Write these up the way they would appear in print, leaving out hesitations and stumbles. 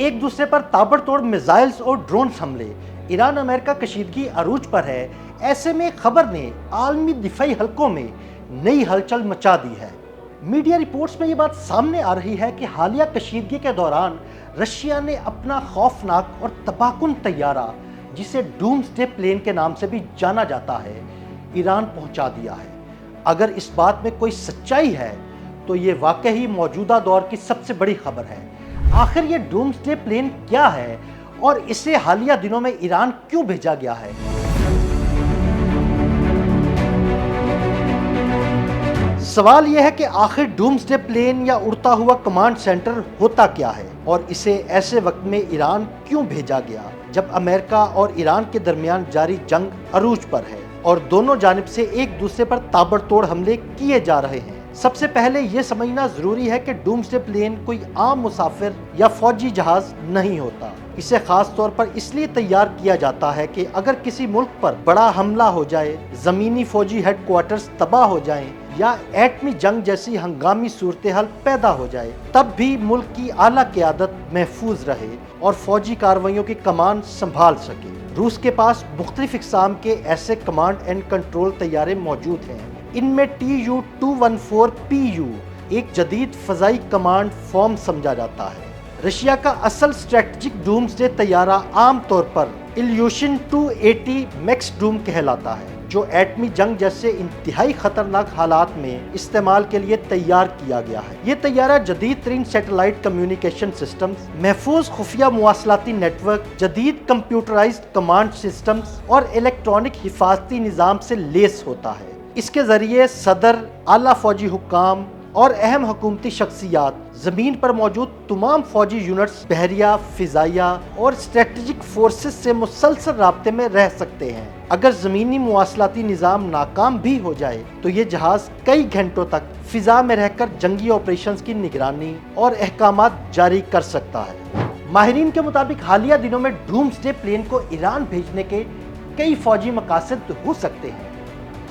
ایک دوسرے پر ताबड़तोड़ मिसाइल्स और ड्रोन्स हमले, ईरान अमेरिका कशीदगी अरूज पर है। ऐसे में खबर ने आलमी दिफाई हलकों में नई हलचल मचा दी है। मीडिया रिपोर्ट्स में ये बात सामने आ रही है कि हालिया कशीदगी के दौरान रशिया ने अपना खौफनाक और तबाहकुन तैयारा, जिसे डूम्सडे प्लेन के नाम से भी जाना जाता है, ईरान पहुंचा दिया है। अगर इस बात में कोई सच्चाई है तो ये वाकई मौजूदा दौर की सबसे बड़ी खबर है। आखिर ये डूम्सडे प्लेन क्या है और इसे हालिया दिनों में ईरान क्यों भेजा गया है? सवाल यह है कि आखिर डूम्सडे प्लेन या उड़ता हुआ कमांड सेंटर होता क्या है और इसे ऐसे वक्त में ईरान क्यों भेजा गया जब अमेरिका और ईरान के दरमियान जारी जंग अरूज पर है और दोनों जानिब से एक दूसरे पर ताबड़तोड़ हमले किए जा रहे हैं। सबसे पहले ये समझना जरूरी है कि डूम्सडे प्लेन कोई आम मुसाफिर या फौजी जहाज नहीं होता। इसे खास तौर पर इसलिए तैयार किया जाता है कि अगर किसी मुल्क पर बड़ा हमला हो जाए, जमीनी फौजी हेडक्वार्टर्स तबाह हो जाएं या एटमी जंग जैसी हंगामी सूरत हाल पैदा हो जाए, तब भी मुल्क की आला क़यादत महफूज रहे और फौजी कार्रवाइयों की कमान संभाल सके। रूस के पास मुख्तलिफ इक़साम के ऐसे कमांड एंड कंट्रोल तैयारे मौजूद हैं। इनमें Tu-214PU एक जदीद फ़ज़ाई कमांड फॉर्म समझा जाता है। रशिया का असल स्ट्रेटजिक डूम्सडे तैयारा आम तौर पर इल्यूशन 280 मैक्स डूम कहलाता है, जो एटमी जंग जैसे इंतहाई खतरनाक हालात में इस्तेमाल के लिए तैयार किया गया है। ये तैयारा जदीद तरीन सैटेलाइट कम्युनिकेशन सिस्टम्स, महफूज खुफिया मुवासलाती नेटवर्क, जदीद कंप्यूटराइज्ड कमांड सिस्टम्स और इलेक्ट्रॉनिक हिफाजती निज़ाम से लेस होता है। इसके ज़रिए सदर, आला फौजी हुक्काम और अहम हुकूमती शख्सियात ज़मीन पर मौजूद तमाम फौजी यूनिट्स, बहरिया, फ़िज़ाइया और स्ट्रेटजिक फोर्सेस से मुसलसल राब्ते में रह सकते हैं। अगर ज़मीनी मुवासलाती निज़ाम नाकाम भी हो जाए तो ये जहाज़ कई घंटों तक फ़िज़ा में रहकर जंगी ऑपरेशंस की निगरानी और अहकामात जारी कर सकता है। माहिरीन के मुताबिक हालिया दिनों में डूम्सडे प्लेन को ईरान भेजने के कई फौजी मकासद हो सकते हैं।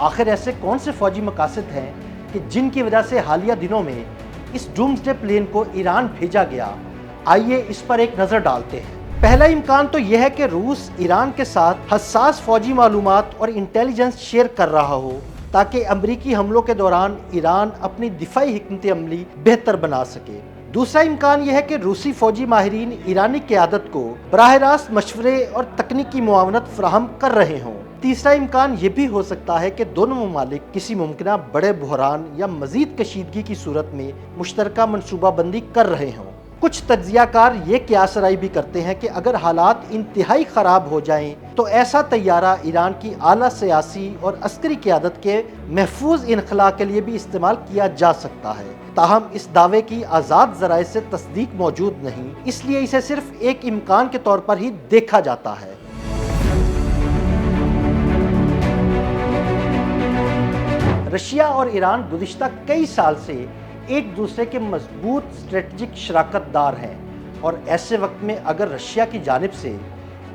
आखिर ऐसे कौन से फौजी मकासद हैं कि जिनकी वजह से हालिया दिनों में इस डूम्सडे प्लेन को ईरान भेजा गया? आइए इस पर एक नज़र डालते हैं। पहला इम्कान तो यह है कि रूस ईरान के साथ हसास फौजी मालूमात और इंटेलिजेंस शेयर कर रहा हो ताकि अमरीकी हमलों के दौरान ईरान अपनी दिफाई हिकमत अमली बेहतर बना सके। दूसरा इम्कान यह है कि रूसी फौजी माहिरीन ईरानी क़यादत को बराह रास्त मशवरे और तकनीकी मुआवनत फराहम कर रहे हों। तीसरा इम्कान ये भी हो सकता है कि दोनों ममालिक किसी मुमकिना बड़े बहरान या मज़ीद कशीदगी की सूरत में मुश्तरका मनसूबाबंदी कर रहे हों। कुछ तज्ज़ियाकार ये क़यासराई भी करते हैं कि अगर हालात इंतहाई ख़राब हो जाएं तो ऐसा तैयारा ईरान की आला सियासी और अस्करी क़यादत के महफूज इनखला के लिए भी इस्तेमाल किया जा सकता है। ताहम इस दावे की आज़ाद ज़राए से तस्दीक मौजूद नहीं, इसलिए इसे सिर्फ एक इम्कान के तौर पर ही देखा जाता है। रशिया और ईरान गुज़िश्ता कई साल से एक दूसरे के मजबूत स्ट्रेटजिक शराकतदार हैं और ऐसे वक्त में अगर रशिया की जानिब से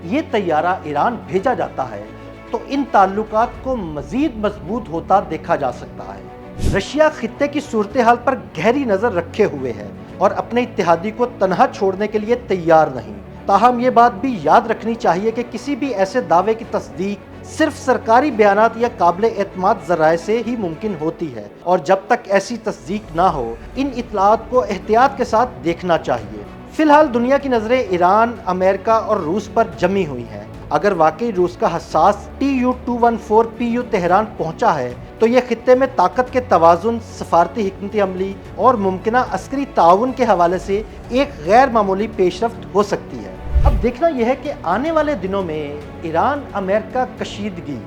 ये तैयारा ईरान भेजा जाता है तो इन ताल्लुकात को मज़ीद मजबूत होता देखा जा सकता है। रशिया खित्ते की सूरत हाल पर गहरी नज़र रखे हुए है और अपने इत्तेहादी को तनहा छोड़ने के लिए तैयार नहीं। ताहम ये बात भी याद रखनी चाहिए कि किसी भी ऐसे दावे की तस्दीक सिर्फ सरकारी बयानात या काबिल एतमाद ज़राए से ही मुमकिन होती है और जब तक ऐसी तस्दीक ना हो इन इत्तलाआत को एहतियात के साथ देखना चाहिए। फ़िलहाल दुनिया की नज़रें ईरान, अमेरिका और रूस पर जमी हुई हैं। अगर वाकई रूस का हसास Tu-214PU तेहरान पहुंचा है तो ये खित्ते में ताकत के तवाज़ुन, सफारती हिकमत अमली और मुमकिना अस्करी ताउन के हवाले से एक गैर मामूली पेशरफ्त हो सकती है। अब देखना यह है कि आने वाले दिनों में ईरान अमेरिका कशीदगी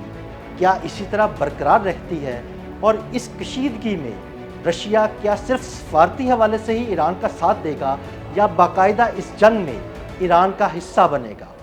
क्या इसी तरह बरकरार रहती है और इस कशीदगी में रशिया क्या सिर्फ सफारती हवाले से ही ईरान का साथ देगा या बाकायदा इस जंग में ईरान का हिस्सा बनेगा।